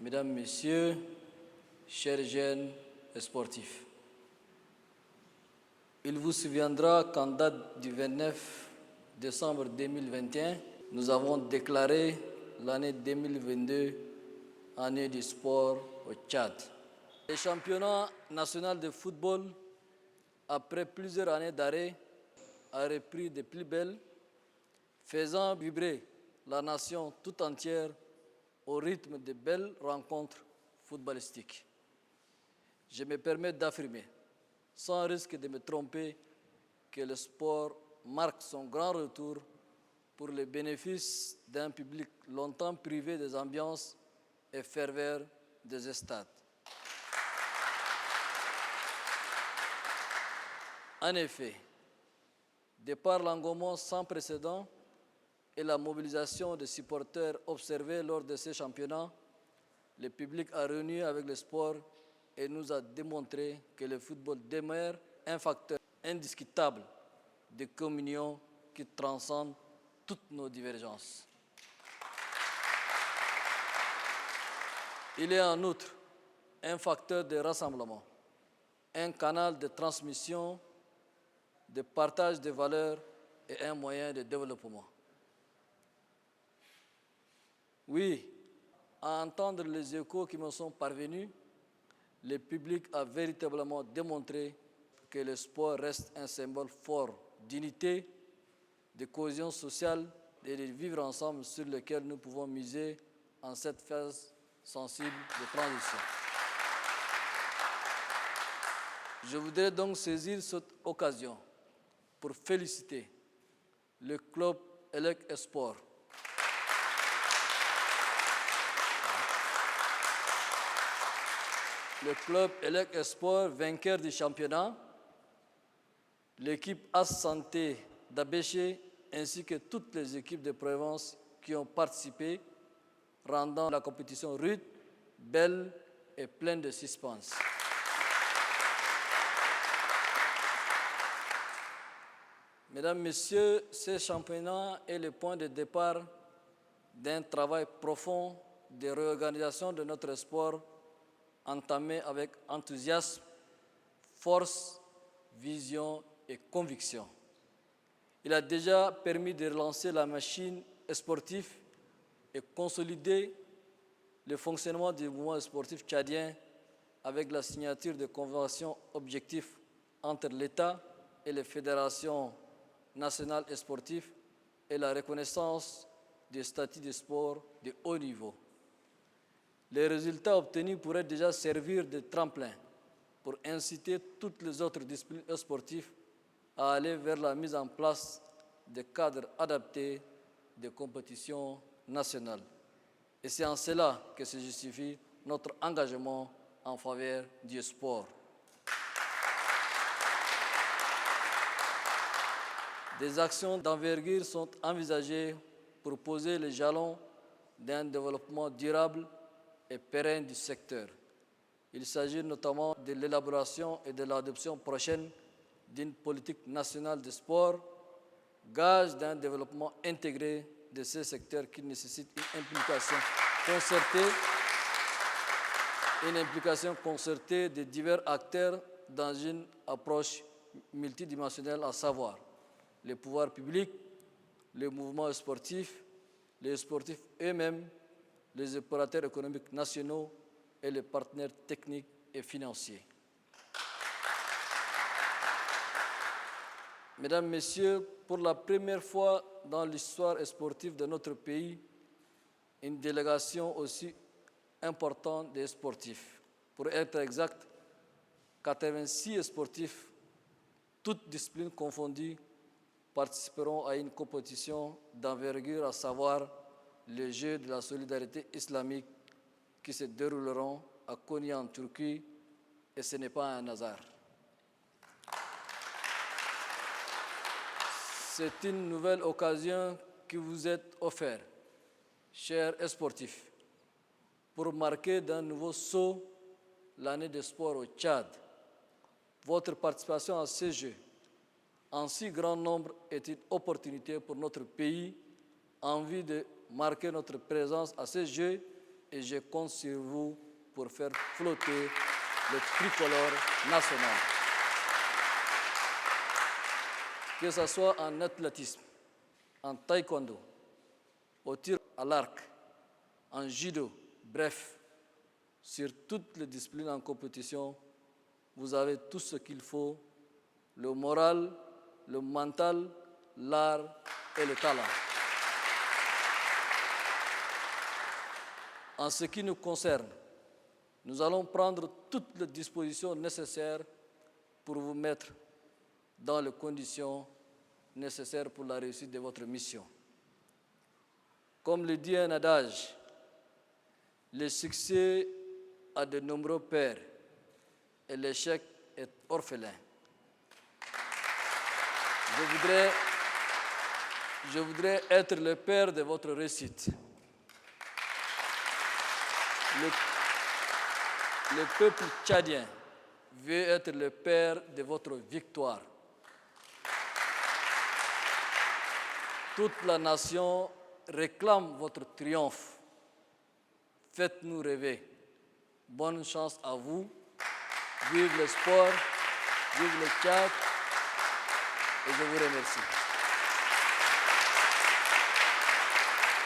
Mesdames, Messieurs, chers jeunes et sportifs, il vous souviendra qu'en date du 29 décembre 2021, nous avons déclaré l'année 2022 année du sport au Tchad. Le championnat national de football, après plusieurs années d'arrêt, a repris de plus belle, faisant vibrer la nation tout entière au rythme de belles rencontres footballistiques. Je me permets d'affirmer, sans risque de me tromper, que le sport marque son grand retour pour le bénéfice d'un public longtemps privé des ambiances et ferveur des stades. En effet, de par l'engouement sans précédent et la mobilisation des supporters observés lors de ces championnats, le public a renoué avec le sport et nous a démontré que le football demeure un facteur indiscutable de communion qui transcende toutes nos divergences. Il est en outre un facteur de rassemblement, un canal de transmission, de partage de valeurs et un moyen de développement. Oui, à entendre les échos qui me sont parvenus, le public a véritablement démontré que le sport reste un symbole fort d'unité, de cohésion sociale et de vivre ensemble sur lequel nous pouvons miser en cette phase sensible de transition. Je voudrais donc saisir cette occasion pour féliciter le club Elec Sport, le club Elec Sport, vainqueur du championnat, l'équipe As Santé d'Abéché ainsi que toutes les équipes de province qui ont participé, rendant la compétition rude, belle et pleine de suspense. Mesdames, Messieurs, ce championnat est le point de départ d'un travail profond de réorganisation de notre sport entamé avec enthousiasme, force, vision et conviction. Il a déjà permis de relancer la machine sportive et consolider le fonctionnement du mouvement sportif tchadien avec la signature de conventions objectifs entre l'État et les fédérations nationales et sportives et la reconnaissance du statut de sport de haut niveau. Les résultats obtenus pourraient déjà servir de tremplin pour inciter toutes les autres disciplines sportives à aller vers la mise en place de cadres adaptés de compétition nationale. Et c'est en cela que se justifie notre engagement en faveur du sport. Des actions d'envergure sont envisagées pour poser les jalons d'un développement durable et pérenne du secteur. Il s'agit notamment de l'élaboration et de l'adoption prochaine d'une politique nationale de sport, gage d'un développement intégré de ce secteur qui nécessite une implication concertée de divers acteurs dans une approche multidimensionnelle, à savoir les pouvoirs publics, les mouvements sportifs, les sportifs eux-mêmes, les opérateurs économiques nationaux et les partenaires techniques et financiers. Mesdames, Messieurs, pour la première fois dans l'histoire sportive de notre pays, une délégation aussi importante des sportifs. Pour être exact, 86 sportifs, toutes disciplines confondues, participeront à une compétition d'envergure, à savoir les Jeux de la solidarité islamique qui se dérouleront à Konya en Turquie, et ce n'est pas un hasard. C'est une nouvelle occasion qui vous est offerte, chers sportifs, pour marquer d'un nouveau saut l'année de sport au Tchad. Votre participation à ces Jeux en si grand nombre est une opportunité pour notre pays en vue de marquer notre présence à ces Jeux et je compte sur vous pour faire flotter le tricolore national. Que ce soit en athlétisme, en taekwondo, au tir à l'arc, en judo, bref, sur toutes les disciplines en compétition, vous avez tout ce qu'il faut, le moral, le mental, l'art et le talent. En ce qui nous concerne, nous allons prendre toutes les dispositions nécessaires pour vous mettre dans les conditions nécessaires pour la réussite de votre mission. Comme le dit un adage, le succès a de nombreux pères et l'échec est orphelin. Je voudrais être le père de votre réussite. Le peuple tchadien veut être le père de votre victoire. Toute la nation réclame votre triomphe. Faites-nous rêver. Bonne chance à vous. Vive le sport, vive le Tchad et je vous remercie.